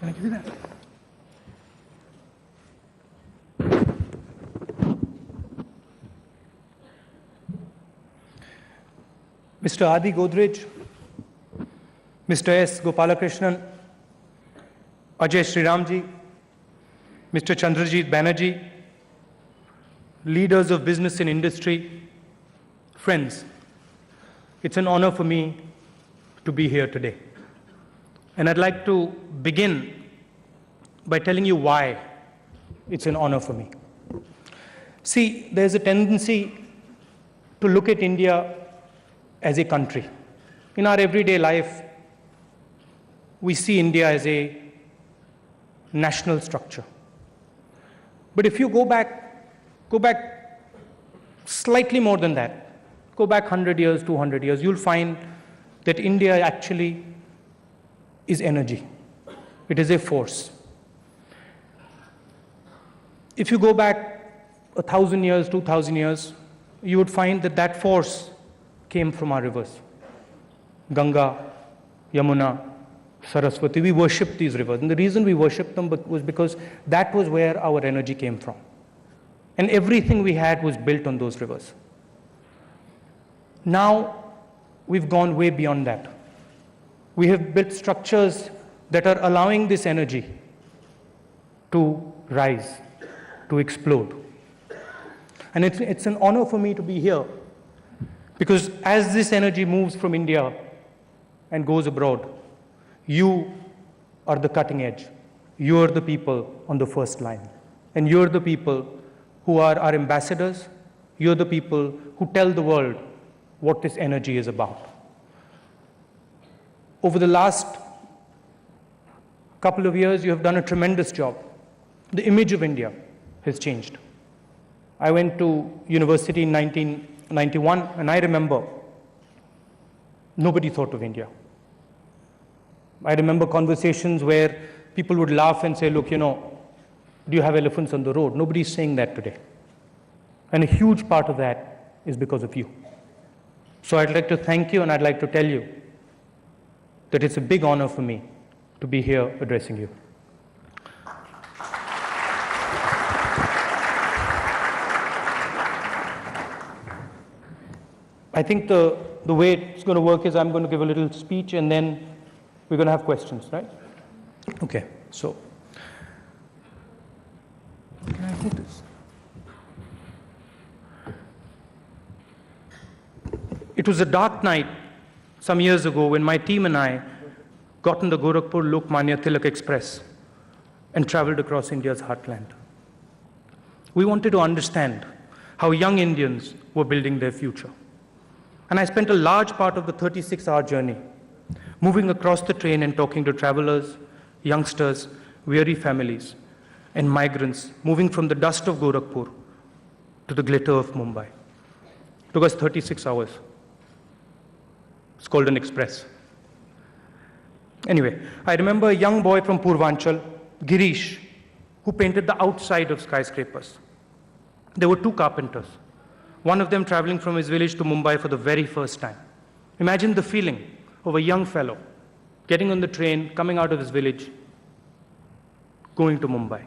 Can I give you that? Mr. Adi Godrej, Mr. S. Gopalakrishnan, Ajay Sriramji, Mr. Chandrajit Banerjee, leaders of business and industry, friends, it's an honor for me to be here today. And I'd like to begin by telling you why it's an honor for me. See, there's a tendency to look at India as a country. In our everyday life, we see India as a national structure. But if you go back slightly more than that, go back 100 years, 200 years, you'll find that India actually is energy. It is a force. If you go back 1,000 years, 2,000 years, you would find that that force came from our rivers. Ganga, Yamuna, Saraswati. We worship these rivers. And the reason we worshiped them was because that was where our energy came from. And everything we had was built on those rivers. Now, we've gone way beyond that. We have built structures that are allowing this energy to rise, to explode. And it's an honor for me to be here, because as this energy moves from India and goes abroad, you are the cutting edge. You are the people on the first line. And you're the people who are our ambassadors. You're the people who tell the world what this energy is about. Over the last couple of years, you have done a tremendous job. The image of India has changed. I went to university in 1991, and I remember nobody thought of India. I remember conversations where people would laugh and say, look, do you have elephants on the road? Nobody's saying that today. And a huge part of that is because of you. So I'd like to thank you, and I'd like to tell you that it's a big honor for me to be here addressing you. I think the way it's going to work is I'm going to give a little speech, and then we're going to have questions, right? Okay, so can I take this? It was a dark night some years ago when my team and I got on the Gorakhpur Lokmanya Tilak Express and traveled across India's heartland. We wanted to understand how young Indians were building their future. And I spent a large part of the 36-hour journey moving across the train and talking to travelers, youngsters, weary families, and migrants moving from the dust of Gorakhpur to the glitter of Mumbai. It took us 36 hours. It's called an express. Anyway, I remember a young boy from Purvanchal, Girish, who painted the outside of skyscrapers. There were two carpenters, one of them traveling from his village to Mumbai for the very first time. Imagine the feeling of a young fellow getting on the train, coming out of his village, going to Mumbai.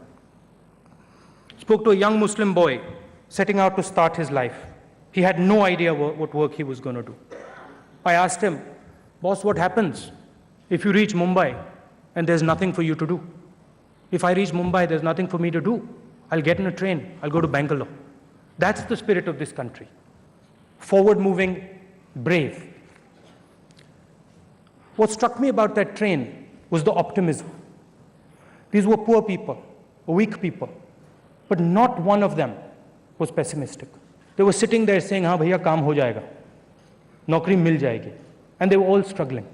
Spoke to a young Muslim boy setting out to start his life. He had no idea what work he was going to do. I asked him, boss, what happens if you reach Mumbai and there's nothing for you to do? If I reach Mumbai, there's nothing for me to do. I'll get in a train, I'll go to Bangalore. That's the spirit of this country. Forward-moving, brave. What struck me about that train was the optimism. These were poor people, weak people, but not one of them was pessimistic. They were sitting there saying, "हाँ भैया काम हो जाएगा, नौकरी मिल जाएगी," and they were all struggling.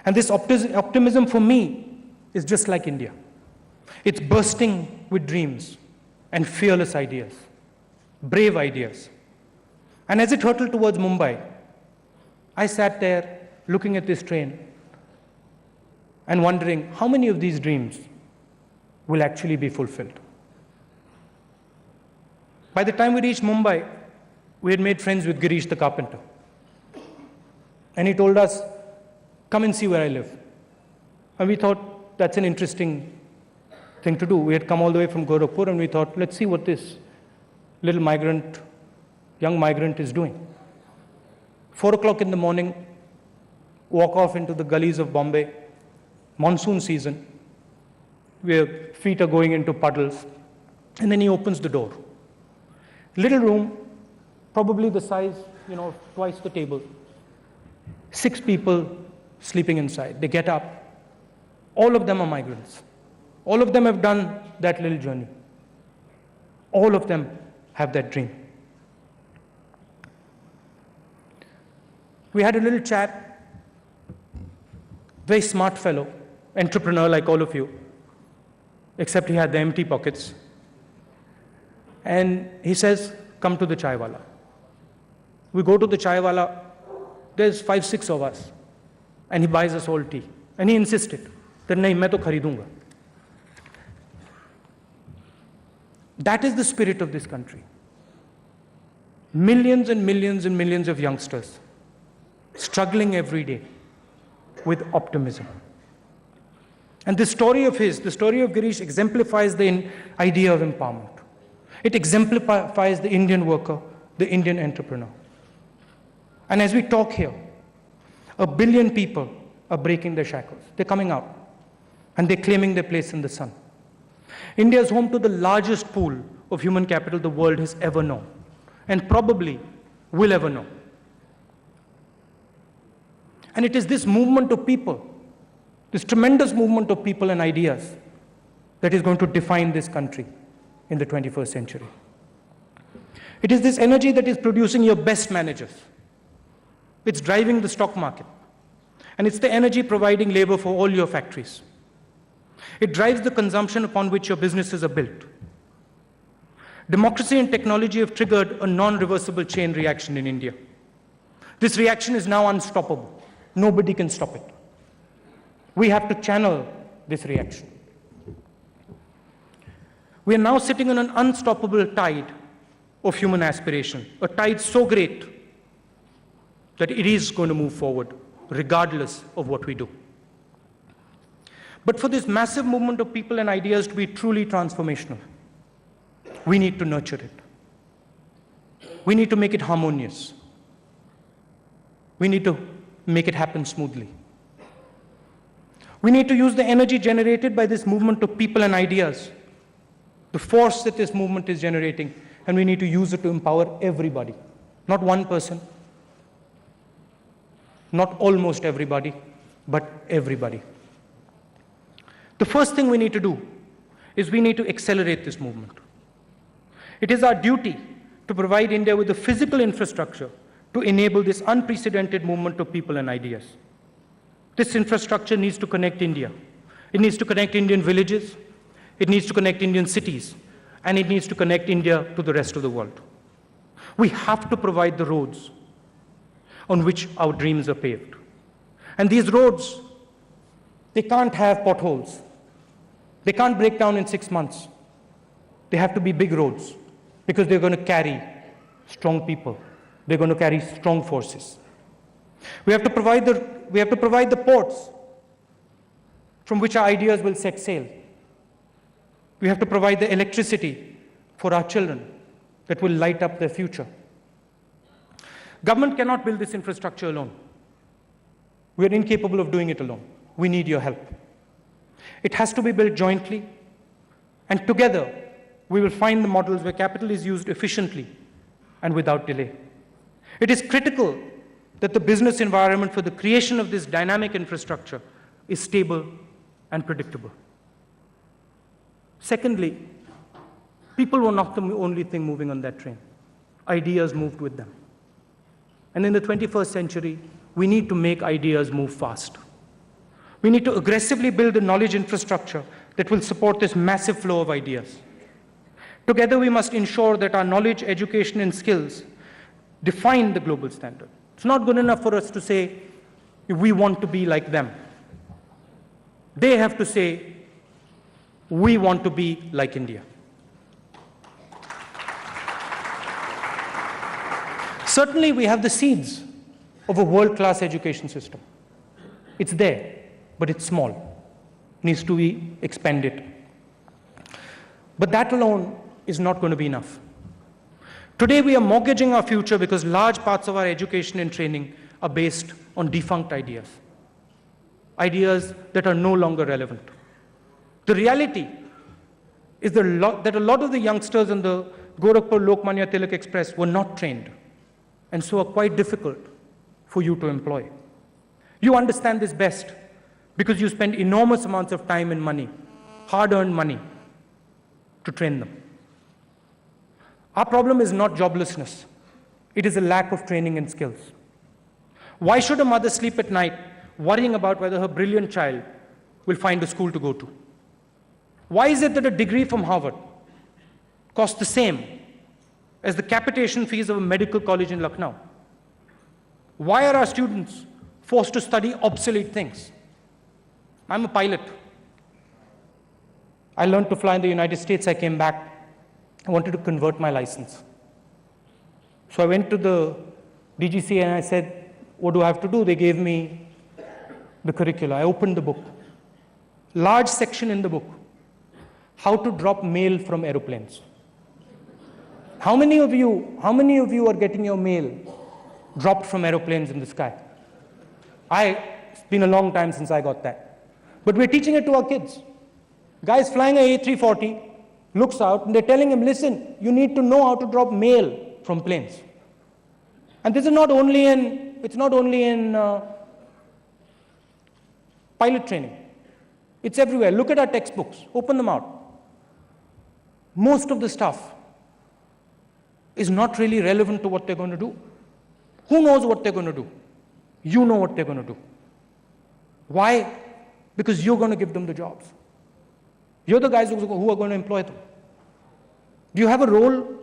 And this optimism for me is just like India. It's bursting with dreams and fearless ideas, brave ideas. And as it hurtled towards Mumbai, I sat there looking at this train and wondering how many of these dreams will actually be fulfilled. By the time we reached Mumbai, we had made friends with Girish the carpenter. And he told us, "Come and see where I live." And we thought, that's an interesting thing to do. We had come all the way from Gorakhpur and we thought, let's see what this little migrant, young migrant is doing. 4 o'clock in the morning, walk off into the gullies of Bombay, monsoon season, where feet are going into puddles, and then he opens the door. Little room, probably the size, twice the table. 6 people sleeping inside. They get up. All of them are migrants. All of them have done that little journey. All of them have that dream. We had a little chat, very smart fellow, entrepreneur like all of you, except he had the empty pockets. And he says, come to the chai wala. We go to the chai wala, there's 5, 6 of us, and he buys us all tea. And he insisted that, nahi, main to kharidunga. That is the spirit of this country. Millions and millions and millions of youngsters struggling every day with optimism. And the story of his, the story of Girish, exemplifies the idea of empowerment. It exemplifies the Indian worker, the Indian entrepreneur. And as we talk here, 1 billion people are breaking their shackles. They're coming out and they're claiming their place in the sun. India is home to the largest pool of human capital the world has ever known, and probably will ever know. And it is this movement of people, this tremendous movement of people and ideas, that is going to define this country in the 21st century. It is this energy that is producing your best managers. It's driving the stock market. And it's the energy providing labor for all your factories. It drives the consumption upon which your businesses are built. Democracy and technology have triggered a non-reversible chain reaction in India. This reaction is now unstoppable. Nobody can stop it. We have to channel this reaction. We are now sitting on an unstoppable tide of human aspiration, a tide so great that it is going to move forward, regardless of what we do. But for this massive movement of people and ideas to be truly transformational, we need to nurture it. We need to make it harmonious. We need to make it happen smoothly. We need to use the energy generated by this movement of people and ideas, the force that this movement is generating, and we need to use it to empower everybody. Not one person, not almost everybody, but everybody. The first thing we need to do is we need to accelerate this movement. It is our duty to provide India with the physical infrastructure to enable this unprecedented movement of people and ideas. This infrastructure needs to connect India. It needs to connect Indian villages, it needs to connect Indian cities, and it needs to connect India to the rest of the world. We have to provide the roads on which our dreams are paved. And these roads, they can't have potholes. They can't break down in 6 months. They have to be big roads because they're going to carry strong people. They're going to carry strong forces. We have to provide the ports from which our ideas will set sail. We have to provide the electricity for our children that will light up their future. Government cannot build this infrastructure alone. We are incapable of doing it alone. We need your help. It has to be built jointly, and together we will find the models where capital is used efficiently and without delay. It is critical that the business environment for the creation of this dynamic infrastructure is stable and predictable. Secondly, people were not the only thing moving on that train. Ideas moved with them. And in the 21st century, we need to make ideas move fast. We need to aggressively build a knowledge infrastructure that will support this massive flow of ideas. Together, we must ensure that our knowledge, education, and skills define the global standard. It's not good enough for us to say, we want to be like them. They have to say, we want to be like India. Certainly, we have the seeds of a world-class education system. It's there, but it's small. It needs to be expanded. But that alone is not going to be enough. Today, we are mortgaging our future because large parts of our education and training are based on defunct ideas, ideas that are no longer relevant. The reality is that a lot of the youngsters in the Gorakhpur Lokmanya Tilak Express were not trained, and so are quite difficult for you to employ. You understand this best because you spend enormous amounts of time and money, hard-earned money, to train them. Our problem is not joblessness. It is a lack of training and skills. Why should a mother sleep at night worrying about whether her brilliant child will find a school to go to? Why is it that a degree from Harvard costs the same as the capitation fees of a medical college in Lucknow? Why are our students forced to study obsolete things? I'm a pilot. I learned to fly in the United States. I came back. I wanted to convert my license. So I went to the DGC and I said, what do I have to do? They gave me the curricula. I opened the book. Large section in the book. How to drop mail from aeroplanes. How many of you are getting your mail dropped from aeroplanes in the sky? It's been a long time since I got that. But we're teaching it to our kids. Guy's flying a A340, looks out, and they're telling him, listen, you need to know how to drop mail from planes. And this is not only in pilot training. It's everywhere. Look at our textbooks. Open them out. Most of the stuff is not really relevant to what they're going to do. Who knows what they're going to do? You know what they're going to do. Why? Because you're going to give them the jobs. You're the guys who are going to employ them. Do you have a role?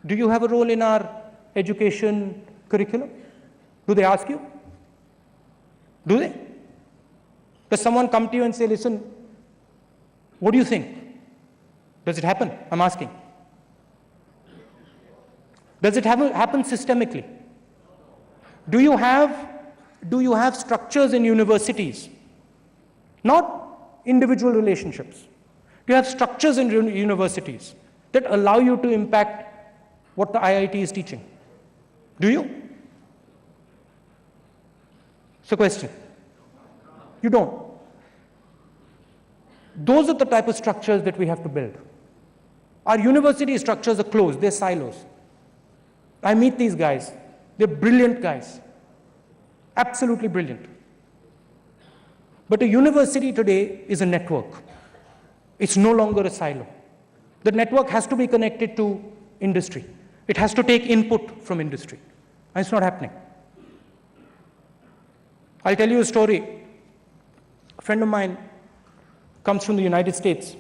Do you have a role in our education curriculum? Do they ask you? Do they? Does someone come to you and say, listen, what do you think? Does it happen? I'm asking. Does it happen systemically? Do you have structures in universities? Not individual relationships. Do you have structures in universities that allow you to impact what the IIT is teaching? Do you? It's a question. You don't. Those are the type of structures that we have to build. Our university structures are closed. They're silos. I meet these guys. They're brilliant guys. Absolutely brilliant. But a university today is a network. It's no longer a silo. The network has to be connected to industry. It has to take input from industry. And it's not happening. I'll tell you a story. A friend of mine comes from the United States,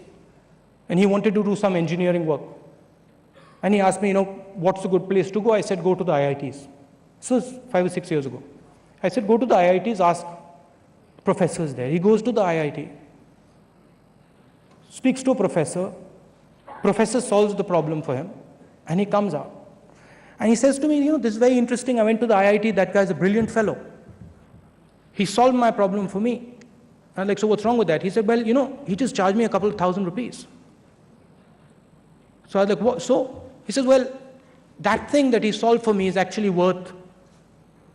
and he wanted to do some engineering work. And he asked me, what's a good place to go? I said, go to the IITs. This was 5 or 6 years ago. I said, go to the IITs, ask professors there. He goes to the IIT, speaks to a professor solves the problem for him, and he comes out. And he says to me, this is very interesting. I went to the IIT, that guy's a brilliant fellow. He solved my problem for me. I'm like, so what's wrong with that? He said, well, he just charged me a couple of thousand rupees. So I was like, what? So he says, well, that thing that he solved for me is actually worth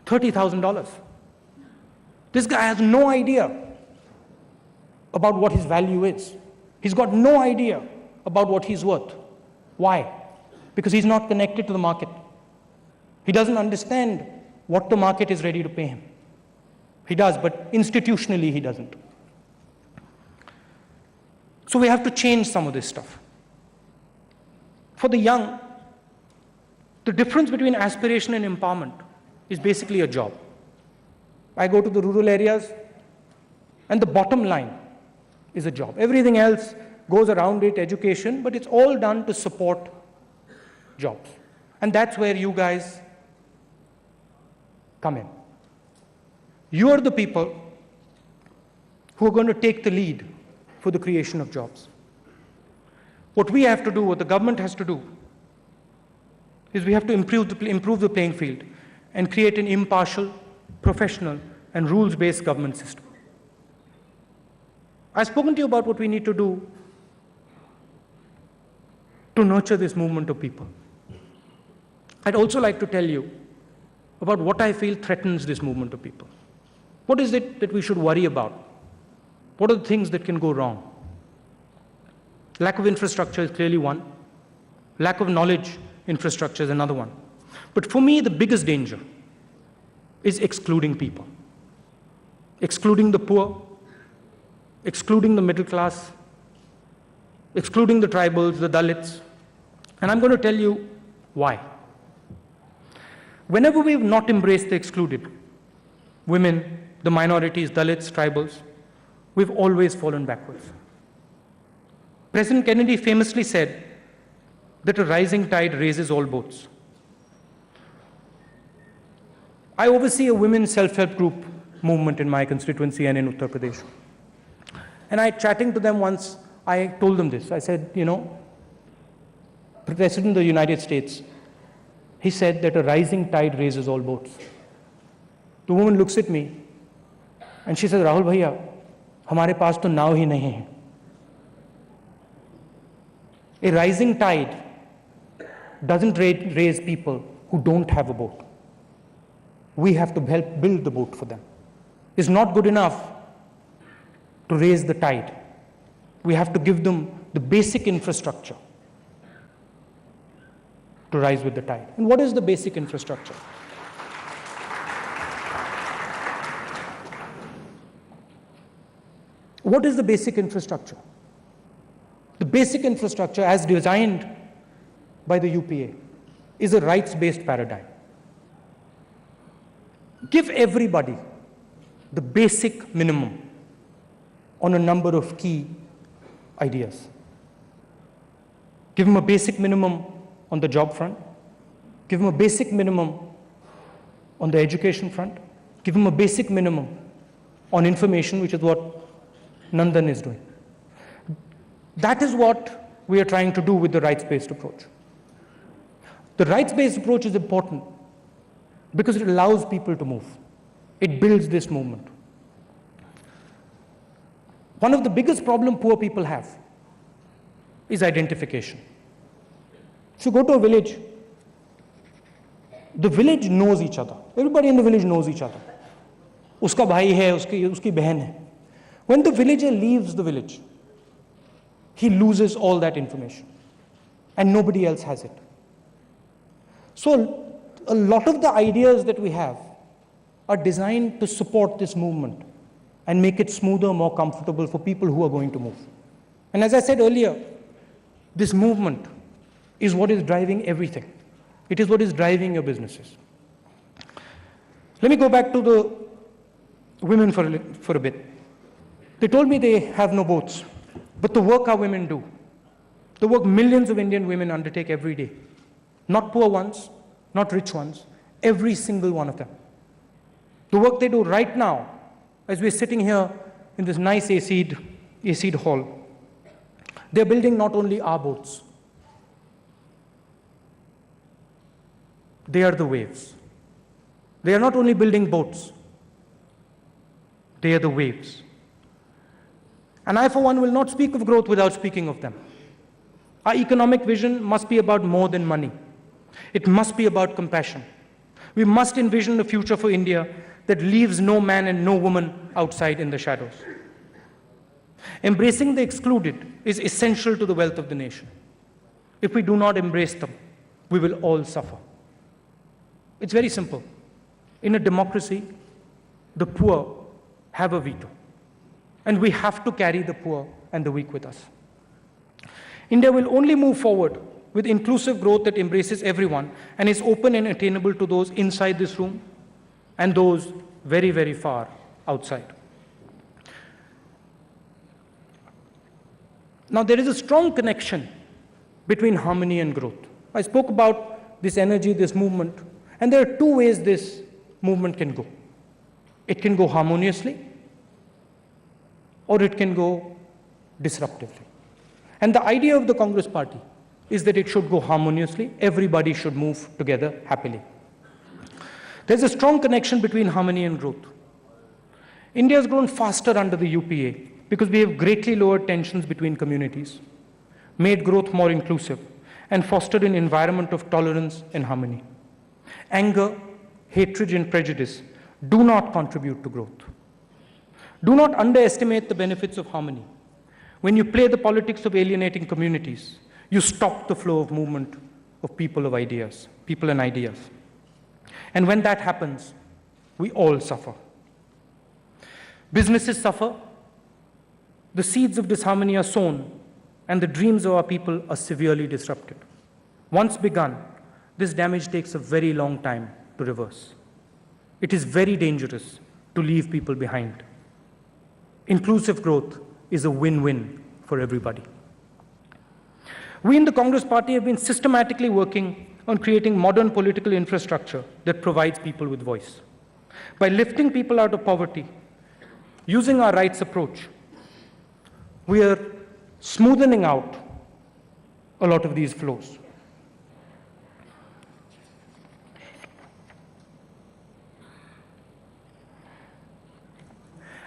$30,000. This guy has no idea about what his value is. He's got no idea about what he's worth. Why? Because he's not connected to the market. He doesn't understand what the market is ready to pay him. He does, but institutionally he doesn't. So we have to change some of this stuff. For the young, the difference between aspiration and empowerment is basically a job. I go to the rural areas, and the bottom line is a job. Everything else goes around it, education, but it's all done to support jobs. And that's where you guys come in. You are the people who are going to take the lead for the creation of jobs. What we have to do, what the government has to do, is we have to improve the playing field and create an impartial, professional, and rules-based government system. I've spoken to you about what we need to do to nurture this movement of people. I'd also like to tell you about what I feel threatens this movement of people. What is it that we should worry about? What are the things that can go wrong? Lack of infrastructure is clearly one. Lack of knowledge infrastructure is another one. But for me, the biggest danger is excluding people. Excluding the poor, excluding the middle class, excluding the tribals, the Dalits. And I'm going to tell you why. Whenever we've not embraced the excluded, women, the minorities, Dalits, tribals, we've always fallen backwards. President Kennedy famously said that a rising tide raises all boats. I oversee a women's self-help group movement in my constituency and in Uttar Pradesh. And chatting to them once, I told them this. I said, President of the United States, he said that a rising tide raises all boats. The woman looks at me and she says, Rahul bhaiya, hamare paas to nao hi nahi hai. A rising tide doesn't raise people who don't have a boat. We have to help build the boat for them. It's not good enough to raise the tide. We have to give them the basic infrastructure to rise with the tide. And what is the basic infrastructure? What is the basic infrastructure? The basic infrastructure, as designed by the UPA, is a rights-based paradigm. Give everybody the basic minimum on a number of key ideas. Give them a basic minimum on the job front. Give them a basic minimum on the education front. Give them a basic minimum on information, which is what Nandan is doing. That is what we are trying to do with the rights-based approach. The rights-based approach is important because it allows people to move. It builds this movement. One of the biggest problems poor people have is identification. If you go to a village, the village knows each other. Everybody in the village knows each other. Uska bhai hai, uski behan hai. When the villager leaves the village, he loses all that information and nobody else has it. So a lot of the ideas that we have are designed to support this movement and make it smoother, more comfortable for people who are going to move. And as I said earlier, this movement is what is driving everything. It is what is driving your businesses. Let me go back to the women for a bit. They told me they have no boats, but the work our women do, the work millions of Indian women undertake every day, not poor ones, not rich ones, every single one of them. The work they do right now, as we're sitting here in this nice AC'd hall, they're building not only our boats, they are the waves. They are not only building boats, they are the waves. And I, for one, will not speak of growth without speaking of them. Our economic vision must be about more than money. It must be about compassion. We must envision a future for India that leaves no man and no woman outside in the shadows. Embracing the excluded is essential to the wealth of the nation. If we do not embrace them, we will all suffer. It's very simple. In a democracy, the poor have a veto. And we have to carry the poor and the weak with us. India will only move forward with inclusive growth that embraces everyone and is open and attainable to those inside this room and those very, very far outside. Now, there is a strong connection between harmony and growth. I spoke about this energy, this movement, and there are two ways this movement can go. It can go harmoniously, or it can go disruptively. And the idea of the Congress Party is that it should go harmoniously. Everybody should move together happily. There's a strong connection between harmony and growth. India has grown faster under the UPA because we have greatly lowered tensions between communities, made growth more inclusive, and fostered an environment of tolerance and harmony. Anger, hatred, and prejudice do not contribute to growth. Do not underestimate the benefits of harmony. When you play the politics of alienating communities, you stop the flow of movement of people and ideas. And when that happens, we all suffer. Businesses suffer, the seeds of disharmony are sown, and the dreams of our people are severely disrupted. Once begun, this damage takes a very long time to reverse. It is very dangerous to leave people behind. Inclusive growth is a win-win for everybody. We in the Congress Party have been systematically working on creating modern political infrastructure that provides people with voice. By lifting people out of poverty, using our rights approach, we are smoothing out a lot of these flows.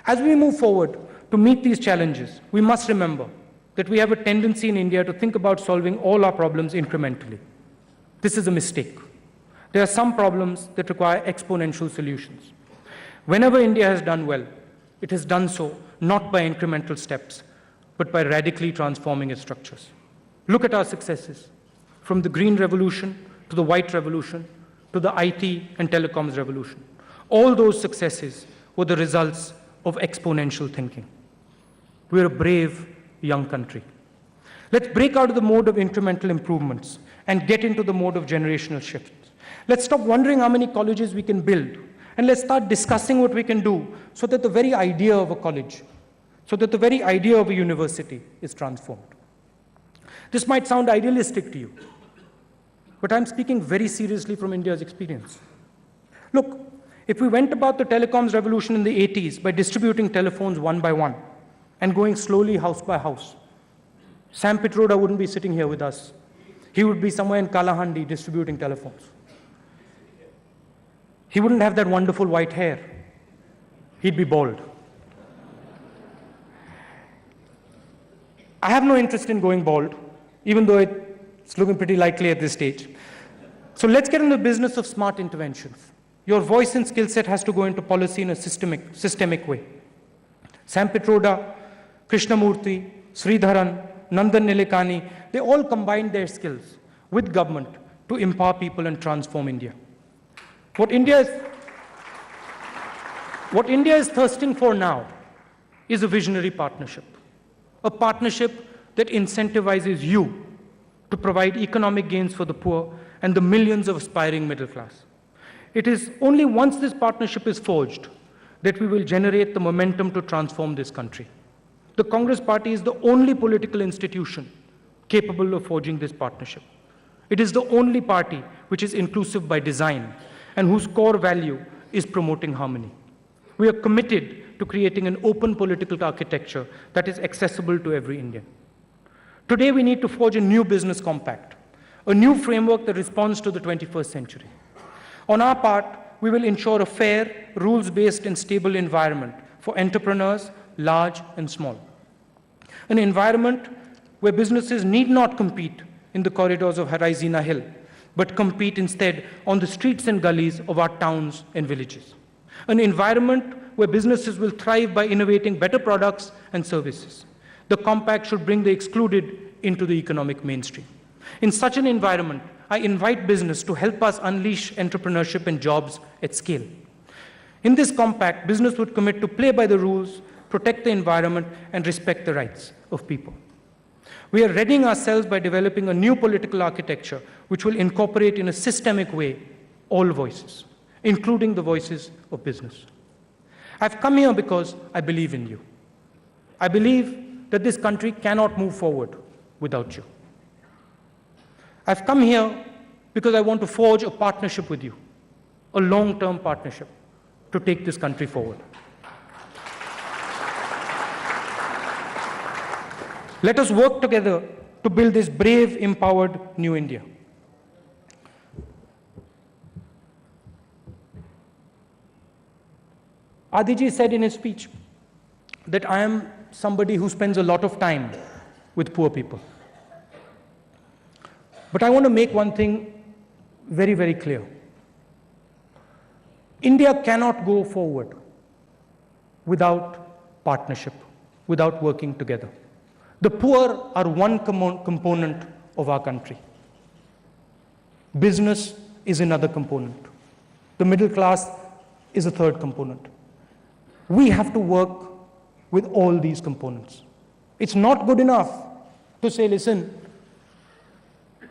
As we move forward to meet these challenges, we must remember that we have a tendency in India to think about solving all our problems incrementally. This is a mistake. There are some problems that require exponential solutions. Whenever India has done well, it has done so not by incremental steps, but by radically transforming its structures. Look at our successes, from the Green Revolution to the White Revolution to the IT and telecoms revolution. All those successes were the results of exponential thinking. We're a brave young country. Let's break out of the mode of incremental improvements and get into the mode of generational shifts. Let's stop wondering how many colleges we can build, and let's start discussing what we can do so that the very idea of a college, so that the very idea of a university is transformed. This might sound idealistic to you, but I'm speaking very seriously from India's experience. Look, if we went about the telecoms revolution in the 80s by distributing telephones one by one and going slowly house by house, Sam Pitroda wouldn't be sitting here with us. He would be somewhere in Kalahandi distributing telephones. He wouldn't have that wonderful white hair. He'd be bald. I have no interest in going bald, even though it's looking pretty likely at this stage. So let's get in the business of smart interventions. Your voice and skill set has to go into policy in a systemic way. Sam Pitroda, Krishnamurthy, Sridharan, Nandan Nilekani, they all combined their skills with government to empower people and transform India. What India is thirsting for now is a visionary partnership. A partnership that incentivizes you to provide economic gains for the poor and the millions of aspiring middle class. It is only once this partnership is forged that we will generate the momentum to transform this country. The Congress Party is the only political institution capable of forging this partnership. It is the only party which is inclusive by design and whose core value is promoting harmony. We are committed to creating an open political architecture that is accessible to every Indian. Today, we need to forge a new business compact, a new framework that responds to the 21st century. On our part, we will ensure a fair, rules-based and stable environment for entrepreneurs, large and small. An environment where businesses need not compete in the corridors of Harizina Hill, but compete instead on the streets and gullies of our towns and villages. An environment where businesses will thrive by innovating better products and services. The compact should bring the excluded into the economic mainstream. In such an environment, I invite business to help us unleash entrepreneurship and jobs at scale. In this compact, business would commit to play by the rules, protect the environment, and respect the rights of people. We are readying ourselves by developing a new political architecture which will incorporate in a systemic way all voices, including the voices of business. I've come here because I believe in you. I believe that this country cannot move forward without you. I've come here because I want to forge a partnership with you, a long-term partnership to take this country forward. Let us work together to build this brave, empowered new India. Adiji said in his speech that I am somebody who spends a lot of time with poor people. But I want to make one thing very, very clear. India cannot go forward without partnership, without working together. The poor are one component of our country. Business is another component. The middle class is a third component. We have to work with all these components. It's not good enough to say, listen,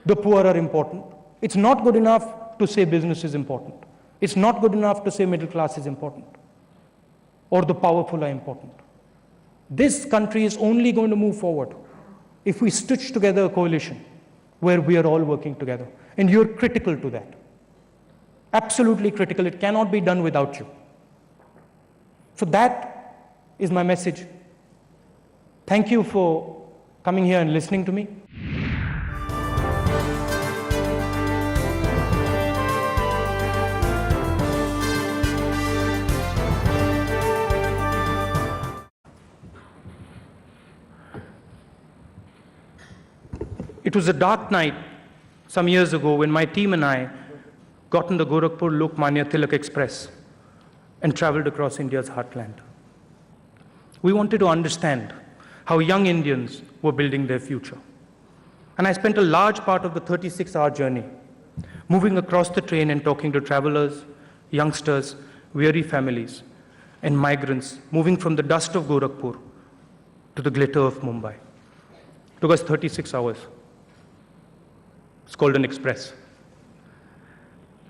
the poor are important. It's not good enough to say business is important. It's not good enough to say middle class is important or the powerful are important. This country is only going to move forward if we stitch together a coalition where we are all working together. And you're critical to that. Absolutely critical. It cannot be done without you. So that is my message. Thank you for coming here and listening to me. It was a dark night some years ago when my team and I got on the Gorakhpur Lokmanya Tilak Express and traveled across India's heartland. We wanted to understand how young Indians were building their future. And I spent a large part of the 36-hour journey moving across the train and talking to travelers, youngsters, weary families, and migrants moving from the dust of Gorakhpur to the glitter of Mumbai. It took us 36 hours. It's called an express.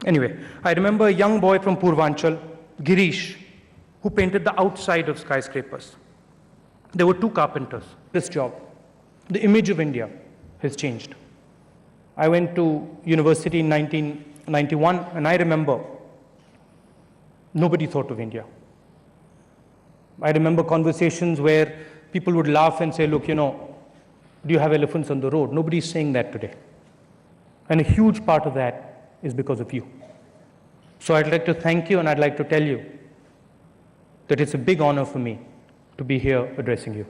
Anyway, I remember a young boy from Purvanchal, Girish, who painted the outside of skyscrapers. There were two carpenters. This job, the image of India has changed. I went to university in 1991, and I remember nobody thought of India. I remember conversations where people would laugh and say, look, do you have elephants on the road? Nobody's saying that today. And a huge part of that is because of you. So I'd like to thank you, and I'd like to tell you that it's a big honor for me to be here addressing you.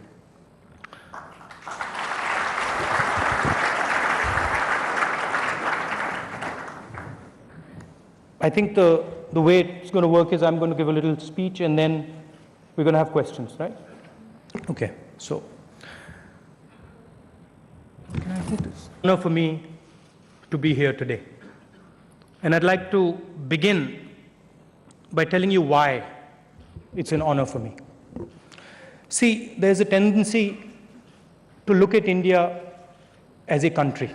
I think the way it's going to work is I'm going to give a little speech and then we're going to have questions, right? Okay, so can I take this? Honor for me to be here today. And I'd like to begin by telling you why it's an honor for me. See, there's a tendency to look at India as a country.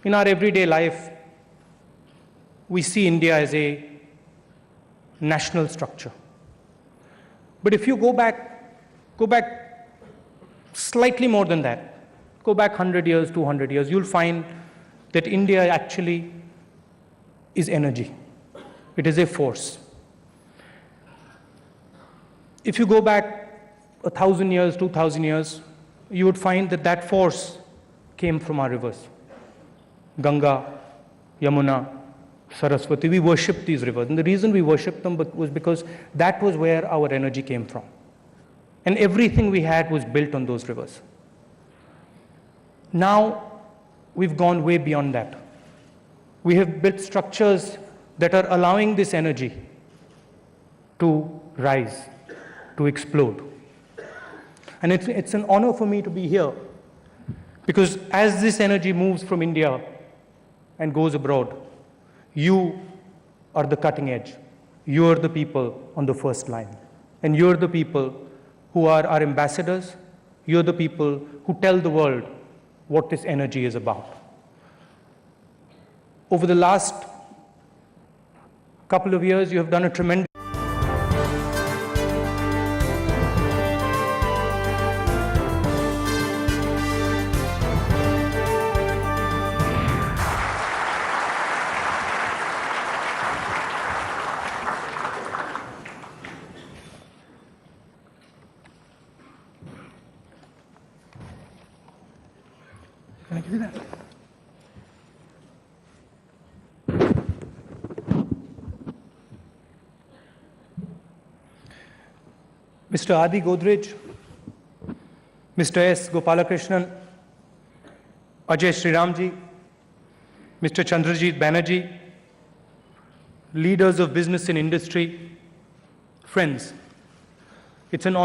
In our everyday life, we see India as a national structure. But if you go back slightly more than that, go back 100 years, 200 years, you'll find that India actually is energy. It is a force. If you go back 1,000 years, 2,000 years, you would find that that force came from our rivers. Ganga, Yamuna, Saraswati. We worshipped these rivers. And the reason we worshipped them was because that was where our energy came from. And everything we had was built on those rivers. Now, we've gone way beyond that. We have built structures that are allowing this energy to rise, to explode. And it's an honor for me to be here, because as this energy moves from India and goes abroad, you are the cutting edge. You are the people on the first line. And you're the people who are our ambassadors. You're the people who tell the world what this energy is about. Over the last couple of years, you have done a tremendous Can I give you that? Mr. Adi Godrej, Mr. S. Gopalakrishnan, Ajay Sriramji, Mr. Chandrajit Banerjee, leaders of business and industry, friends, it's an honor